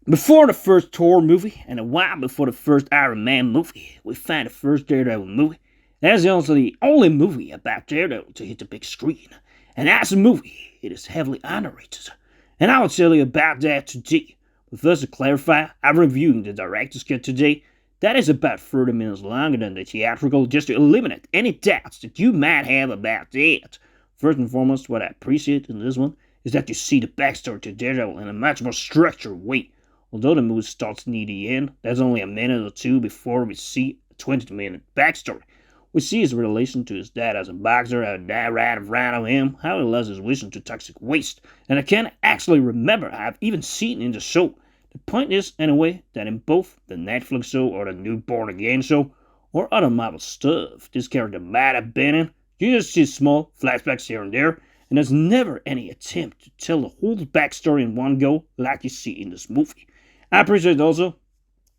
Before the first Thor movie, and a while before the first Iron Man movie, we find the first Daredevil movie. That's also the only movie about Daredevil to hit the big screen. And as a movie, it is heavily underrated. And I will tell you about that today. But first to clarify, I'm reviewing the director's cut today. That is about 30 minutes longer than the theatrical, just to eliminate any doubts that you might have about that. First and foremost, what I appreciate in this one is that you see the backstory to Daredevil in a much more structured way. Although the movie starts near the end, there's only a minute or two before we see a 20-minute backstory. We see his relation to his dad as a boxer, how he died right in front of him, how he lost his vision to toxic waste, and I can't actually remember I've even seen in the show. The point is, anyway, that in both the Netflix show or the new Born Again show, or other Marvel stuff this character might have been in, you just see small flashbacks here and there, and there's never any attempt to tell the whole backstory in one go like you see in this movie. I appreciate also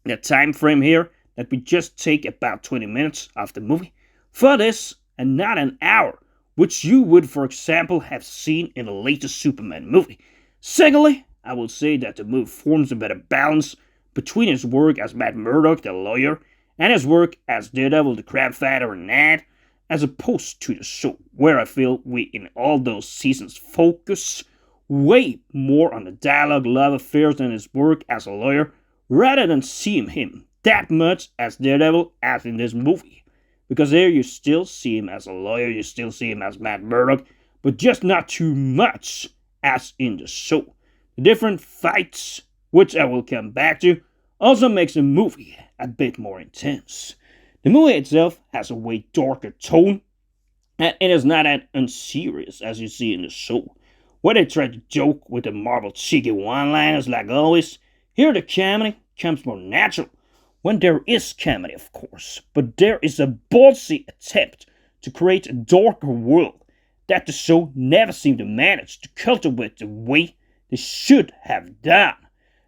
the time frame here that we just take about 20 minutes of the movie for this and not an hour, which you would, for example, have seen in the latest Superman movie. Secondly, I will say that the movie forms a better balance between his work as Matt Murdoch, the lawyer, and his work as Daredevil, the crime fighter, and Nat, as opposed to the show, where I feel we in all those seasons focus way more on the dialogue love affairs than his work as a lawyer, rather than seeing him that much as Daredevil as in this movie. Because there you still see him as a lawyer, you still see him as Matt Murdoch, but just not too much as in the show. The different fights, which I will come back to, also makes the movie a bit more intense. The movie itself has a way darker tone, and it is not as unserious as you see in the show, where they try to joke with the Marvel cheeky one-liners like always. Here the comedy comes more natural, when there is comedy of course, but there is a ballsy attempt to create a darker world that the show never seemed to manage to cultivate the way they should have done.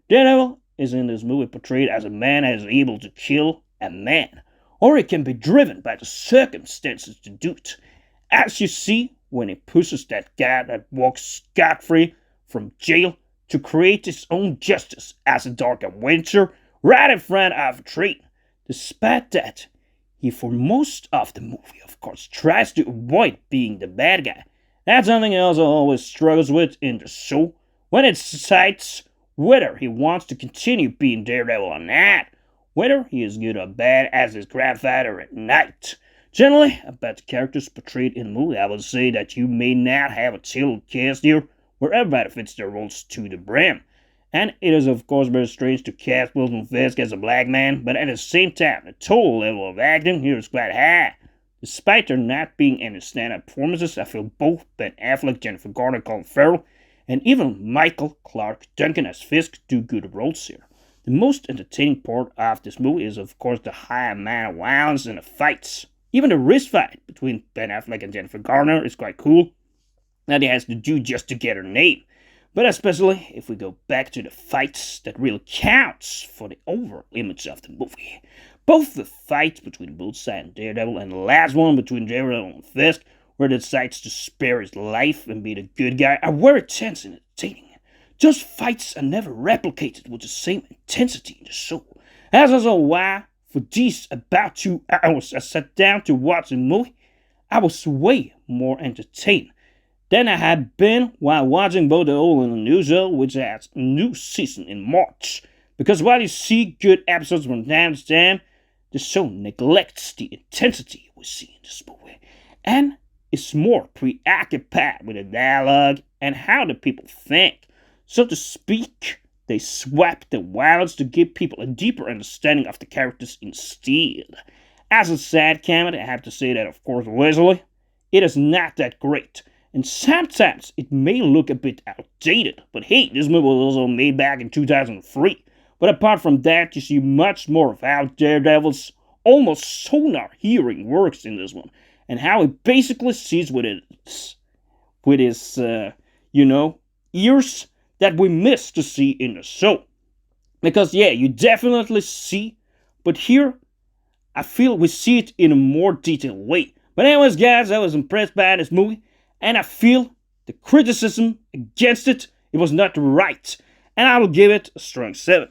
Daredevil is in this movie portrayed as a man that is able to kill a man, or he can be driven by the circumstances to do it, as you see when he pushes that guy that walks scot-free from jail to create his own justice as a dark adventure right in front of a train. Despite that, he for most of the movie, of course, tries to avoid being the bad guy. That's something he also always struggles with in the show, when it decides whether he wants to continue being Daredevil or not, whether he is good or bad as his grandfather at night. Generally, about the characters portrayed in the movie, I would say that you may not have a tailored cast here where everybody fits their roles to the brim. And it is of course very strange to cast Wilson Fisk as a black man, but at the same time, the total level of acting here is quite high. Despite there not being any stand-up performances, I feel both Ben Affleck, Jennifer Garner, Colin Farrell, and even Michael Clarke Duncan as Fisk do good roles here. The most entertaining part of this movie is of course the high amount of violence and the fights. Even the wrist fight between Ben Affleck and Jennifer Garner is quite cool, that he has to do just to get her name. But especially if we go back to the fights that really counts for the overall image of the movie. Both the fight between Bullseye and Daredevil and the last one between Daredevil and Fisk, where he decides to spare his life and be the good guy, are very tense and entertaining. Those fights are never replicated with the same intensity in the show. That's also why, for these about 2 hours I sat down to watch the movie, I was way more entertained than I had been while watching both the old and the new show, which has a new season in March. Because while you see good episodes from time to time, the show neglects the intensity we see in this movie, and is more preoccupied with the dialogue and how the people think. So to speak, they swap the violence to give people a deeper understanding of the characters instead. As a side comment, I have to say that of course visually, it is not that great. And sometimes it may look a bit outdated, but hey, this movie was also made back in 2003. But apart from that, you see much more of how Daredevil's almost sonar hearing works in this one, and how he basically sees with his ears that we miss to see in the show. Because yeah, you definitely see, but here I feel we see it in a more detailed way. But anyways, guys, I was impressed by this movie, and I feel the criticism against it was not right, and I will give it a strong 7.